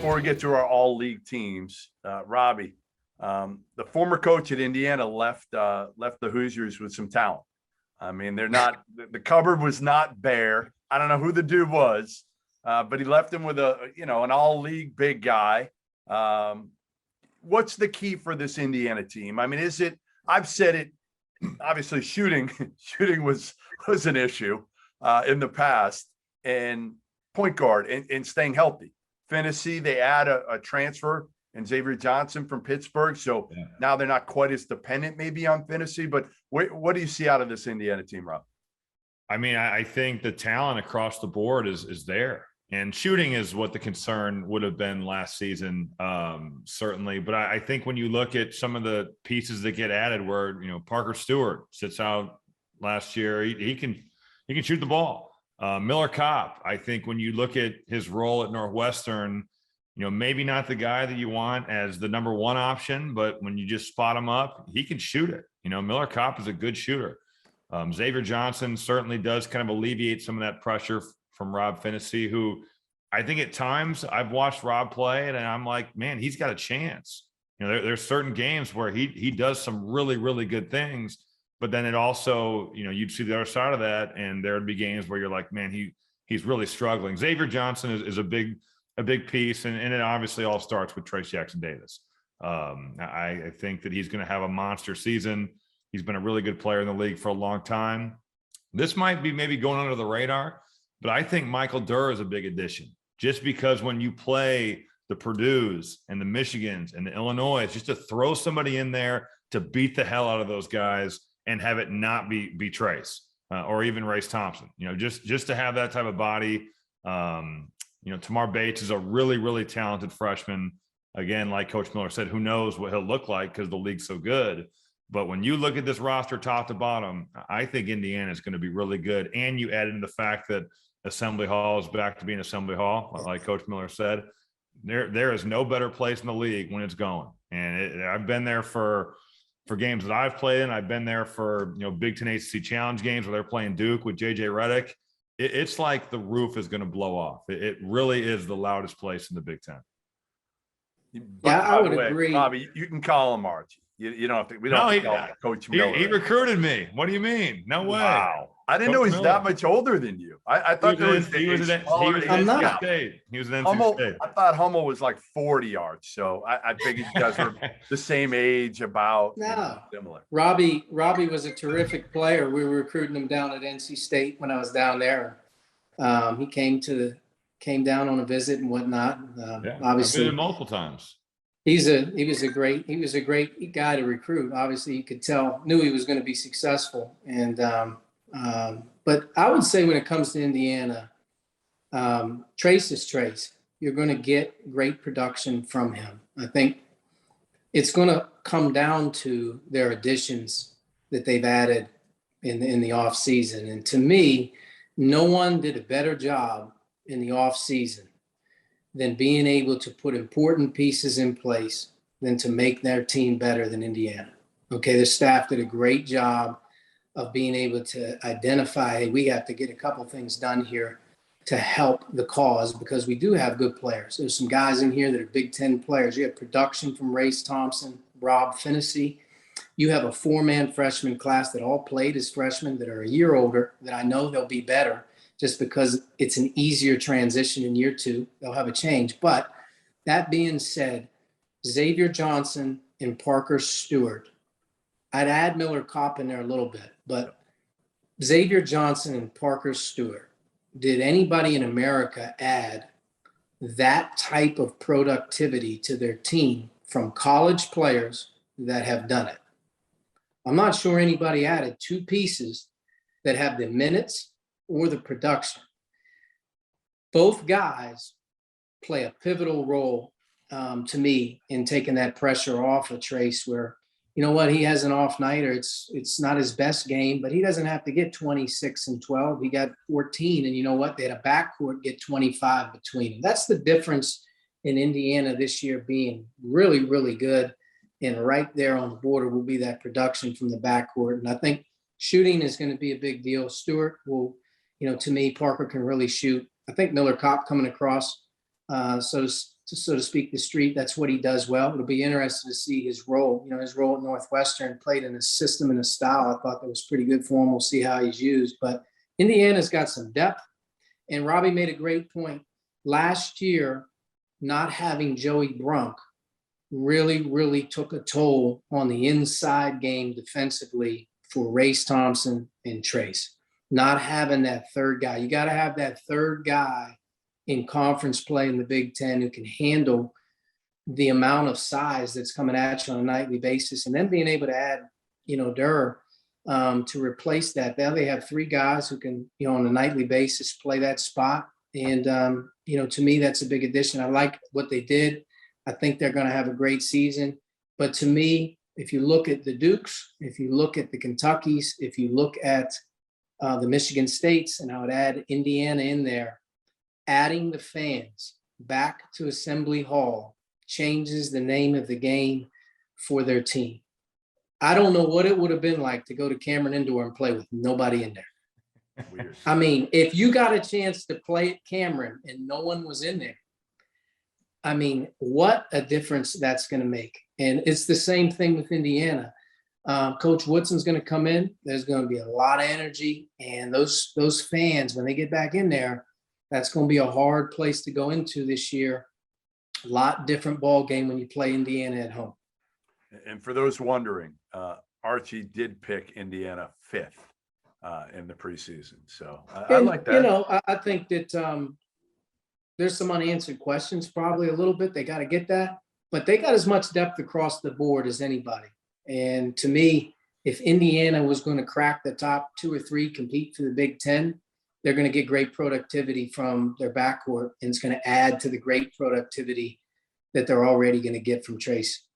before we get to our all-league teams, Robbie, the former coach at Indiana left the Hoosiers with some talent. I mean, the cupboard was not bare. I don't know who the dude was, but he left him with an all-league big guy. What's the key for this Indiana team? I mean, I've said it, obviously shooting was an issue in the past, and point guard and staying healthy. Fantasy, they add a transfer and Xavier Johnson from Pittsburgh. So now they're not quite as dependent maybe on fantasy, but what do you see out of this Indiana team, Rob? I mean, I think the talent across the board is there, and shooting is what the concern would have been last season, certainly. But I think when you look at some of the pieces that get added, where Parker Stewart sits out last year, he can shoot the ball. Miller Kopp, I think when you look at his role at Northwestern, maybe not the guy that you want as the number one option, but when you just spot him up, he can shoot it. Miller Kopp is a good shooter. Xavier Johnson certainly does kind of alleviate some of that pressure from Rob Finney, who I think at times I've watched Rob play and I'm like, man, he's got a chance. There's certain games where he does some really, really good things, but then it also, you'd see the other side of that, and there'd be games where you're like, man, he's really struggling. Xavier Johnson is a big piece, and it obviously all starts with Trace Jackson-Davis. I think that he's going to have a monster season. He's been a really good player in the league for a long time. This might be maybe going under the radar, but I think Michael Durr is a big addition, just because when you play the Purdues and the Michigans and the Illinois, just to throw somebody in there to beat the hell out of those guys and have it not be Trace or even Race Thompson, just to have that type of body. Tamar Bates is a really, really talented freshman. Again, like Coach Miller said, who knows what he'll look like because the league's so good. But when you look at this roster top to bottom, I think Indiana is going to be really good. And you add in the fact that Assembly Hall is back to being Assembly Hall, like Coach Miller said. There is no better place in the league when it's going. And I've been there for games that I've played in. I've been there for Big Ten ACC Challenge games where they're playing Duke with JJ Redick. It's like the roof is going to blow off. It really is the loudest place in the Big Ten. Yeah, I would agree. Bobby, you can call him Archie. You don't have to. We don't have to call him Coach Miller. He recruited me. What do you mean? No way. Wow. I didn't know he's that much older than you. I thought he was at NC State. He was at NC State. I thought Hummel was like 40 yards. So I figured you guys were the same age, about similar. Robbie was a terrific player. We were recruiting him down at NC State when I was down there. He came down on a visit and whatnot. Obviously, I've been multiple times. He was a great guy to recruit. Obviously, you could tell, knew he was going to be successful. And but I would say when it comes to Indiana, Trace is Trace. You're going to get great production from him. I think it's going to come down to their additions that they've added in the off season. And to me, no one did a better job in the off season than being able to put important pieces in place than to make their team better than Indiana. Okay, the staff did a great job of being able to identify, hey, we have to get a couple things done here to help the cause, because we do have good players. There's some guys in here that are Big Ten players. You have production from Race Thompson, Rob Finney. You have a 4-man freshman class that all played as freshmen that are a year older, that I know they'll be better just because it's an easier transition in year 2. They'll have a change. But that being said, Xavier Johnson and Parker Stewart, I'd add Miller Kopp in there a little bit, but Xavier Johnson and Parker Stewart, did anybody in America add that type of productivity to their team from college players that have done it? I'm not sure anybody added 2 pieces that have the minutes or the production. Both guys play a pivotal role to me in taking that pressure off of Trace, where, you know what, he has an off night or it's not his best game, but he doesn't have to get 26 and 12. He got 14, and you know what? They had a backcourt get 25 between them. That's the difference in Indiana this year being really, really good. And right there on the border will be that production from the backcourt. And I think shooting is going to be a big deal. Stewart will, to me, Parker can really shoot. I think Miller Kopp coming across. So so to speak, the street. That's what he does well. It'll be interesting to see his role. His role at Northwestern, played in a system and a style I thought that was pretty good for him. We'll see how he's used. But Indiana's got some depth. And Robbie made a great point. Last year, not having Joey Brunk really, really took a toll on the inside game defensively for Race Thompson and Trace. Not having that third guy. You got to have that third guy in conference play in the Big Ten who can handle the amount of size that's coming at you on a nightly basis. And then being able to add, Durr to replace that. Now they have three guys who can, on a nightly basis play that spot. And, to me, that's a big addition. I like what they did. I think they're going to have a great season. But to me, if you look at the Dukes, if you look at the Kentuckys, if you look at the Michigan States, and I would add Indiana in there, adding the fans back to Assembly Hall changes the name of the game for their team. I don't know what it would have been like to go to Cameron Indoor and play with nobody in there. Weird. I mean, if you got a chance to play at Cameron and no one was in there, I mean, what a difference that's going to make. And it's the same thing with Indiana. Coach Woodson's going to come in. There's going to be a lot of energy. And those fans, when they get back in there, that's going to be a hard place to go into this year. A lot different ball game when you play Indiana at home. And for those wondering, Archie did pick Indiana 5th in the preseason. So I like that. I think that there's some unanswered questions, probably a little bit. They got to get that. But they got as much depth across the board as anybody. And to me, if Indiana was going to crack the top 2 or 3, compete for the Big Ten, they're going to get great productivity from their backcourt, and it's going to add to the great productivity that they're already going to get from Trace